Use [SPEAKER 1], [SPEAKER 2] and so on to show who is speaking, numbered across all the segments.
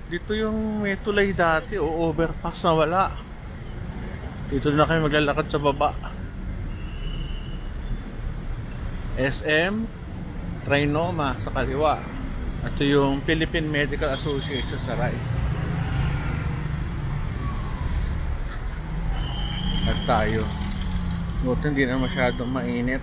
[SPEAKER 1] Dito yung may tulay dati o overpass na wala. Dito na kayo maglalakad sa baba. SM Trinoma sa kaliwa. Ito yung Philippine Medical Association sa right. At tayo. Buti hindi na masyadong mainit.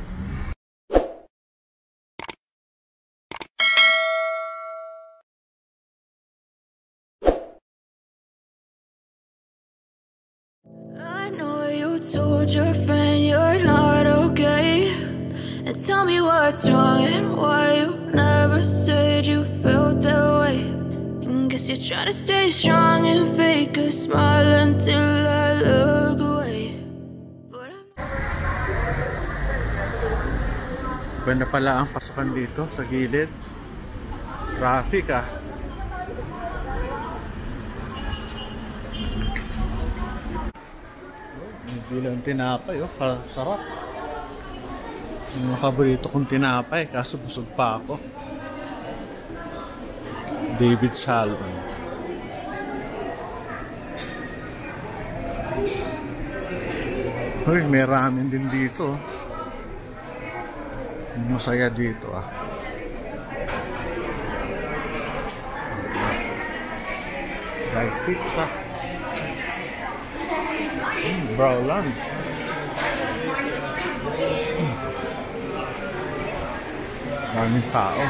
[SPEAKER 2] I know you told your friend you're not okay, and tell me what's wrong and why you never said you felt that way. And guess you're trying to stay strong and fake a smile until I look away.
[SPEAKER 1] Banda pala ang pasokan dito sa gilid. Traffic ah. Bilang tinapay oh, sarap. Yung paborito kong tinapay, kaso busog pa ako. David Salmon. Hoy, may ramen din dito. Masaya dito ah. Fried pizza. Bro lunch. Daming tao.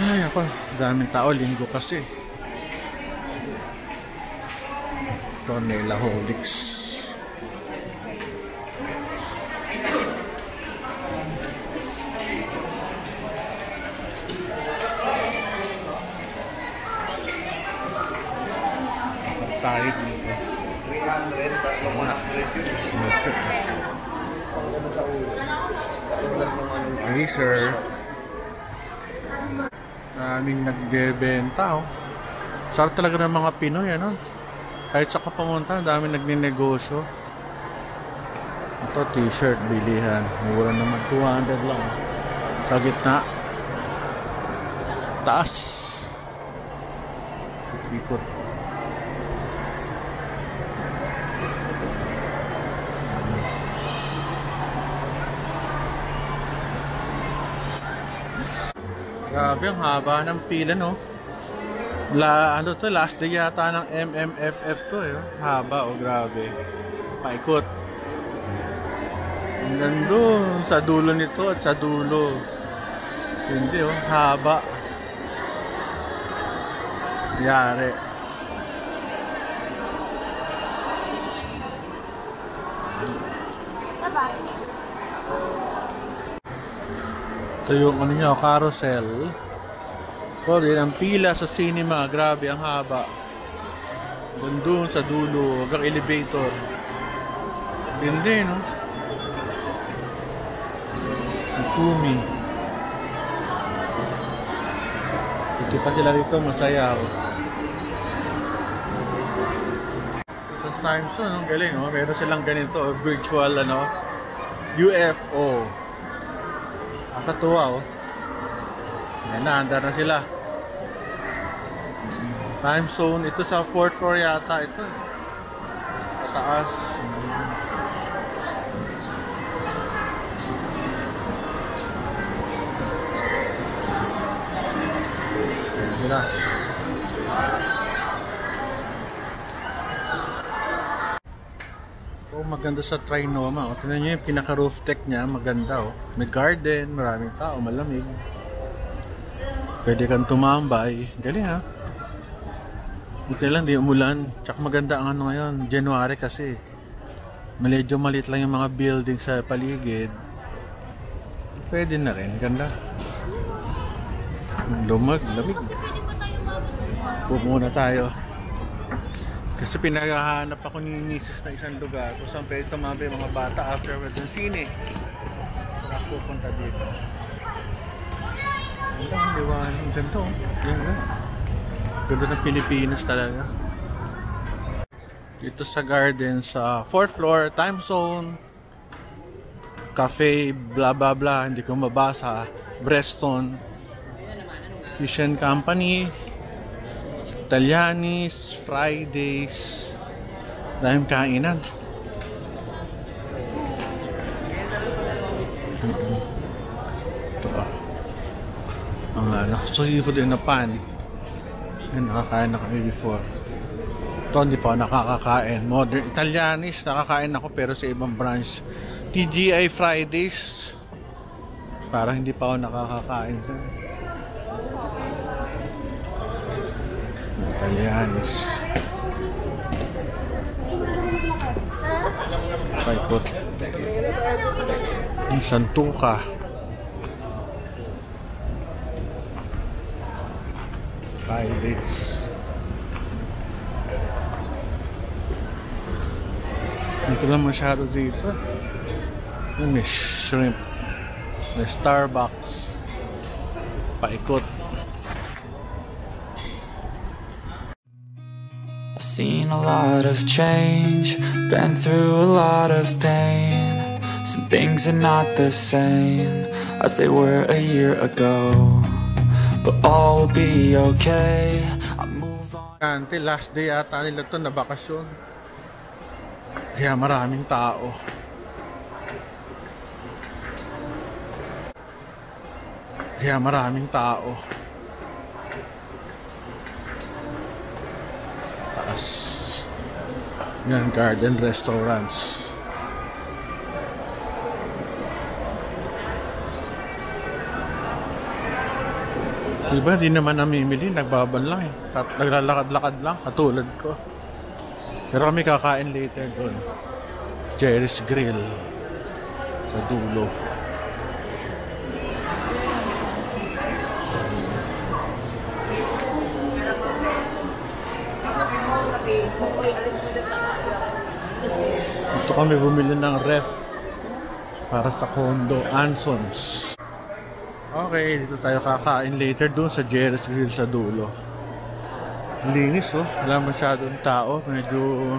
[SPEAKER 1] Ay ako, daming tao, linggo kasi. Tonela Holics. Tayo dito. 300, 400. Hey sir. Daming nagbebenta oh. Sarap talaga ng mga Pinoy ano. Kahit sa kapamunta, daming nagninegosyo. Ito t-shirt bilihan. Mura naman, 200 lang. Sa gitna. Taas. Ikot. Grabe, ang haba ng pila no. Ano to, last day yata ng MMFF to eh. Haba oh, grabe. Paikot. Hanggang doon sa dulo nito at sa dulo. Hindi oh, haba. Yari. Ito yung ano nyo, carousel. O din ang pila sa cinema, grabe ang haba. Doon sa dulo, hanggang elevator. Hindi no? Kumi. Ito pa sila rito, masaya ako. Sa Times no, galing no? Meron silang ganito, virtual ano, UFO. Nakatuwa oh. Yan na, andar na sila. Time zone, ito sa 4th floor yata ito. Pataas. Yan sila. Oh, maganda sa Trinoma. O, tignan nyo yung pinaka-roof deck niya. Maganda oh. May garden, maraming tao, malamig. Pwede kang tumambay. Galing ha. Buti lang, di umulan. Tsaka maganda ang ano ngayon. January kasi. Medyo maliit lang yung mga building sa paligid. Pwede na rin. Ganda. Lumag, lamig. Pumuna tayo. Kasi pinaghahanap ako ni misis na isang lugar kung saan pwede tumambay mga bata after ng sine. Saka pupunta dito. Ganda ang liwanag. Ganda oh. Ganda ng Pilipinas talaga. Dito sa garden sa 4th floor, time zone. Cafe, blah blah blah, hindi ko mabasa. Breston Fish and Company, Italianis, Fridays, daming kainan. Ito ang seafood in a pan. Yan, nakakain na kami before. Ito hindi pa ako nakakakain. Modern Italianis nakakain ako pero sa ibang branch. TGI Fridays parang hindi pa ako nakakakain. Italianis paikot yung Santuka Fridays. Hindi ko lang masyado dito. May shrimp, may Starbucks, paikot.
[SPEAKER 3] I've seen a lot of change, been through a lot of pain. Some things are not the same as they were a year ago, but all will be okay. I move on.
[SPEAKER 1] Last day ata nila to na bakasyon, kaya maraming tao. Taas yan, garden restaurants. Diba, di naman namimili, nagbaban lang eh. Naglalakad-lakad lang, katulad ko. Pero kami kakain later doon. Jerry's Grill sa dulo. Ito kami bumili ng ref para sa condo, Ansons. Okay, dito tayo kakain later doon sa Jerry's Grill sa dulo. Linis oh, wala masyadong tao. Medyo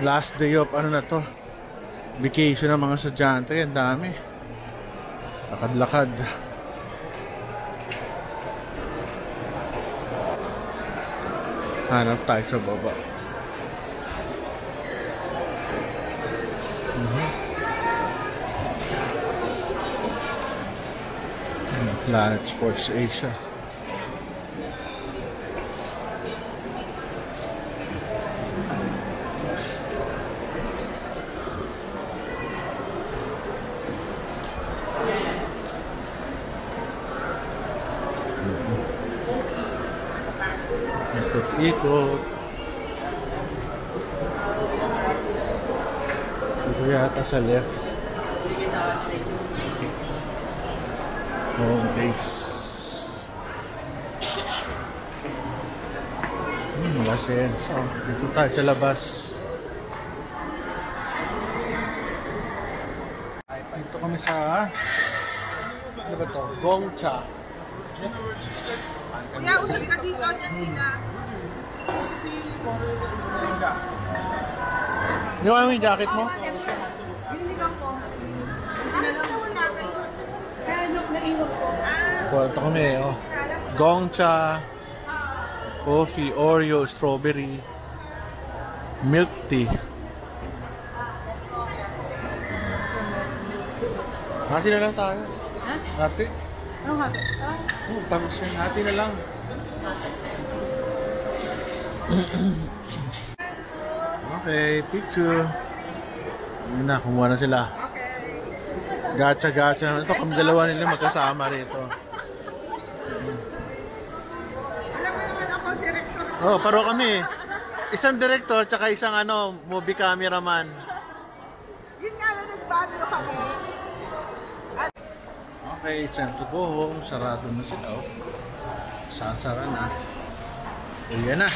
[SPEAKER 1] last day of ano na to, vacation ng mga estudyante. Ang dami, lakad-lakad. Hanap tayo sa baba. Planet Sports Asia. Ikot-ikot. Ito yata sa left. Home base. Malasin. So, dito tayo sa labas. Dito kami sa ano ba to? Gongcha.
[SPEAKER 4] Kaya usap ka dito, dyan sila.
[SPEAKER 1] Di ba yung jacket mo?
[SPEAKER 4] Hindi ka po. Alas na wala kayo. Kaya naiwan po.
[SPEAKER 1] So, ito kami oh. Gongcha, coffee, Oreo, strawberry, milk tea. Hati na lang tayo.
[SPEAKER 4] Ha?
[SPEAKER 1] Hati?
[SPEAKER 4] Anong hati?
[SPEAKER 1] Tamis yan. Hati na lang. Okay, picture. Yun na, kumuha na sila. Gacha-gacha. Ito, kami dalawa nila magkasama rito.
[SPEAKER 4] Alam mo naman ako, director.
[SPEAKER 1] Oh, paro kami. Isang director, tsaka isang movie cameraman.
[SPEAKER 4] Yun nga na nagbago kami.
[SPEAKER 1] Okay, it's time to go home. Sarado na sila. Oh. Sasara na. Ayan na.